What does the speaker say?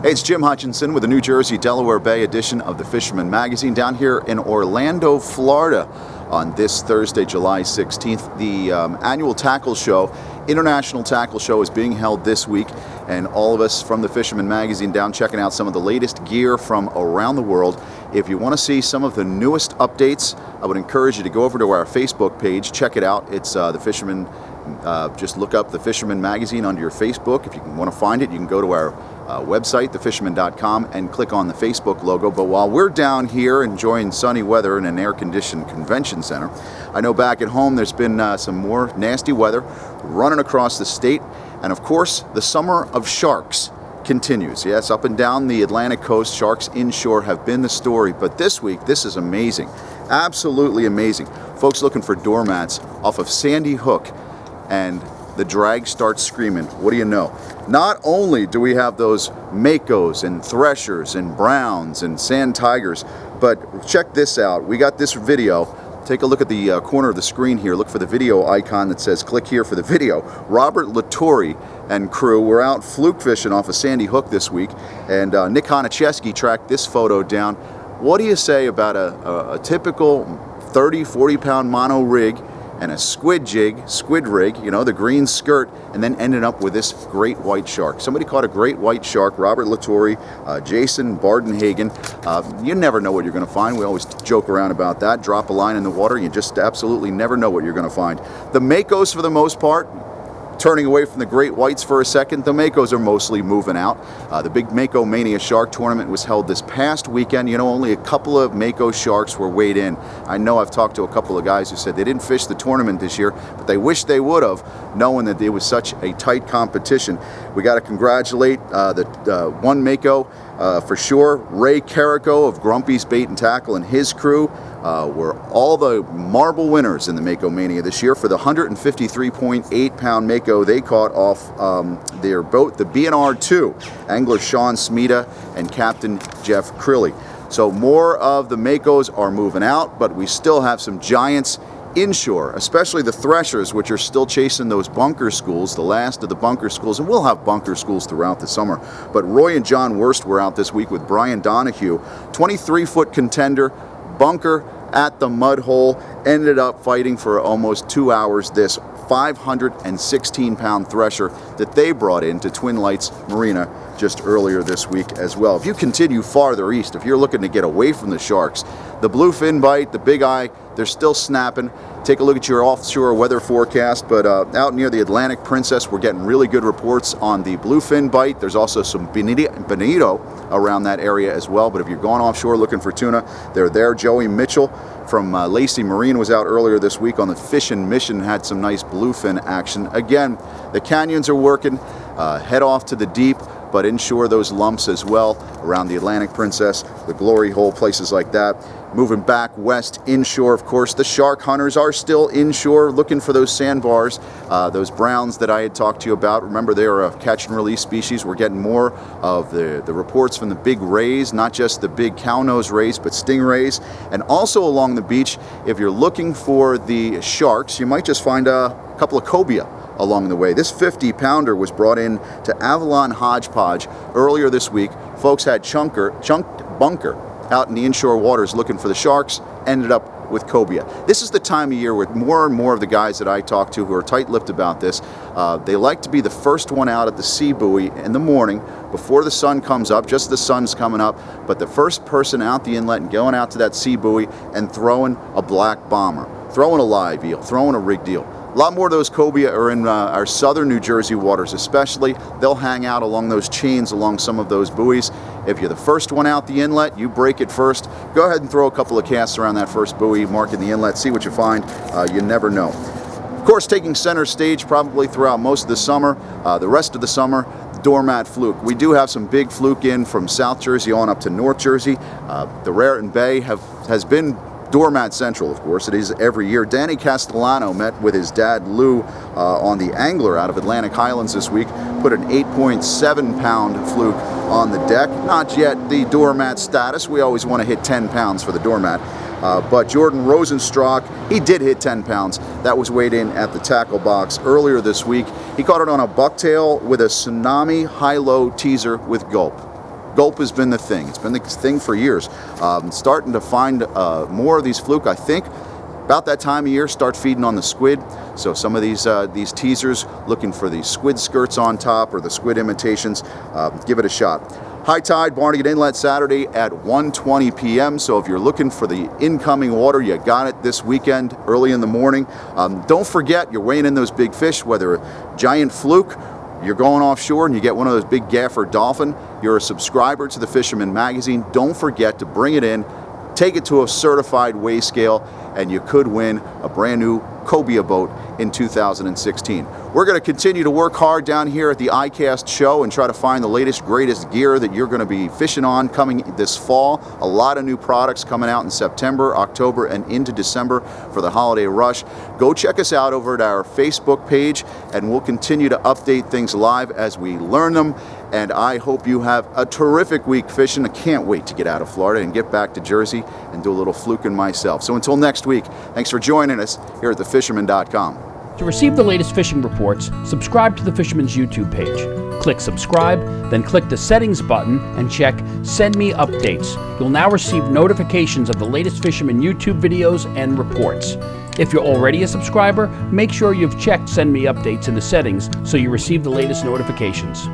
Hey, it's Jim Hutchinson with the New Jersey Delaware Bay edition of the Fisherman magazine down here in Orlando, Florida on this Thursday, July 16th. The annual tackle show, International Tackle Show, is being held this week, and all of us from the Fisherman magazine down checking out some of the latest gear from around the world. If you want to see some of the newest updates, I would encourage you to go over to our Facebook page, check it out. It's the Fisherman. Just look up the Fisherman magazine under your Facebook. If you want to find it, you can go to our website, thefisherman.com, and click on the Facebook logo. But while we're down here enjoying sunny weather in an air-conditioned convention center, I know back at home there's been some more nasty weather running across the state, and of course the summer of sharks continues. Yes, up and down the Atlantic coast, sharks inshore have been the story, but this week this is amazing, absolutely amazing. Folks looking for doormats off of Sandy Hook, and the drag starts screaming. What do you know? Not only do we have those makos and threshers and browns and sand tigers, but check this out. We got this video. Take a look at the corner of the screen here. Look for the video icon that says click here for the video. Robert Latore and crew were out fluke fishing off of Sandy Hook this week, and Nick Honicheski tracked this photo down. What do you say about a typical 30-40 pound mono rig and a squid rig, you know, the green skirt, and then ended up with this great white shark? Somebody caught a great white shark, Robert Latore, Jason Bardenhagen. You never know what you're going to find. We always joke around about that. Drop a line in the water, you just absolutely never know what you're going to find. The makos, for the most part, turning away from the great whites for a second, the makos are mostly moving out. The big Mako Mania Shark Tournament was held this past weekend. You know, only a couple of Mako sharks were weighed in. I know I've talked to a couple of guys who said they didn't fish the tournament this year, but they wish they would have, knowing that it was such a tight competition. We got to congratulate the one Mako for sure. Ray Carrico of Grumpy's Bait and Tackle and his crew were all the marble winners in the Mako Mania this year for the 153.8 pound Mako they caught off their boat, the BNR-2, angler Sean Smeda and Captain Jeff Crilly. So more of the Makos are moving out, but we still have some giants inshore, especially the threshers, which are still chasing those bunker schools, the last of the bunker schools, and we'll have bunker schools throughout the summer. But Roy and John Wurst were out this week with Brian Donahue, 23-foot contender, bunker at the mud hole, ended up fighting for almost 2 hours this 516-pound thresher that they brought into Twin Lights Marina just earlier this week as well. If you continue farther east, if you're looking to get away from the sharks, the bluefin bite, the bigeye, they're still snapping. Take a look at your offshore weather forecast, but out near the Atlantic Princess, we're getting really good reports on the bluefin bite. There's also some bonito around that area as well, but if you're going offshore looking for tuna, they're there. Joey Mitchell from Lacey Marine was out earlier this week on the fishing mission, had some nice bluefin action. Again, the canyons are working, head off to the deep, but inshore those lumps as well around the Atlantic Princess, the Glory Hole, places like that. Moving back west inshore, of course, the shark hunters are still inshore looking for those sandbars, those browns that I had talked to you about. Remember, they are a catch and release species. We're getting more of the reports from the big rays, not just the big cownose rays, but stingrays. And also along the beach, if you're looking for the sharks, you might just find a couple of cobia along the way. This 50-pounder was brought in to Avalon Hodgepodge earlier this week. Folks had chunked bunker out in the inshore waters looking for the sharks, ended up with cobia. This is the time of year where more and more of the guys that I talk to who are tight-lipped about this, they like to be the first one out at the sea buoy in the morning before the sun comes up, just the sun's coming up, but the first person out the inlet and going out to that sea buoy and throwing a black bomber, throwing a live eel, throwing a rigged eel. A lot more of those cobia are in our southern New Jersey waters especially. They'll hang out along those chains along some of those buoys. If you're the first one out the inlet, you break it first. Go ahead and throw a couple of casts around that first buoy, marking the inlet, see what you find. You never know. Of course, taking center stage probably throughout most of the summer, the rest of the summer, doormat fluke. We do have some big fluke in from South Jersey on up to North Jersey. The Raritan Bay has been doormat central, of course. It is every year. Danny Castellano met with his dad Lou on the Angler out of Atlantic Highlands this week, put an 8.7 pound fluke on the deck. Not yet the doormat status. We always want to hit 10 pounds for the doormat. But Jordan Rosenstock, he did hit 10 pounds. That was weighed in at the tackle box earlier this week. He caught it on a bucktail with a Tsunami high-low teaser with Gulp. Gulp has been the thing. It's been the thing for years. Starting to find more of these fluke, I think. About that time of year, start feeding on the squid. So some of these teasers looking for the squid skirts on top or the squid imitations, give it a shot. High tide, Barnegat Inlet, Saturday at 1:20 p.m. So if you're looking for the incoming water, you got it this weekend, early in the morning. Don't forget, you're weighing in those big fish, whether a giant fluke, you're going offshore and you get one of those big gaffer dolphin, you're a subscriber to the Fisherman magazine, don't forget to bring it in, take it to a certified weigh scale, and you could win a brand new cobia boat in 2016. We're going to continue to work hard down here at the iCast show and try to find the latest, greatest gear that you're going to be fishing on coming this fall. A lot of new products coming out in September, October, and into December for the holiday rush. Go check us out over at our Facebook page, and we'll continue to update things live as we learn them. And I hope you have a terrific week fishing. I can't wait to get out of Florida and get back to Jersey and do a little fluking myself. So until next week, thanks for joining us here at thefisherman.com. To receive the latest fishing reports, subscribe to the Fisherman's YouTube page. Click subscribe, then click the settings button and check Send Me Updates. You'll now receive notifications of the latest Fisherman YouTube videos and reports. If you're already a subscriber, make sure you've checked Send Me Updates in the settings so you receive the latest notifications.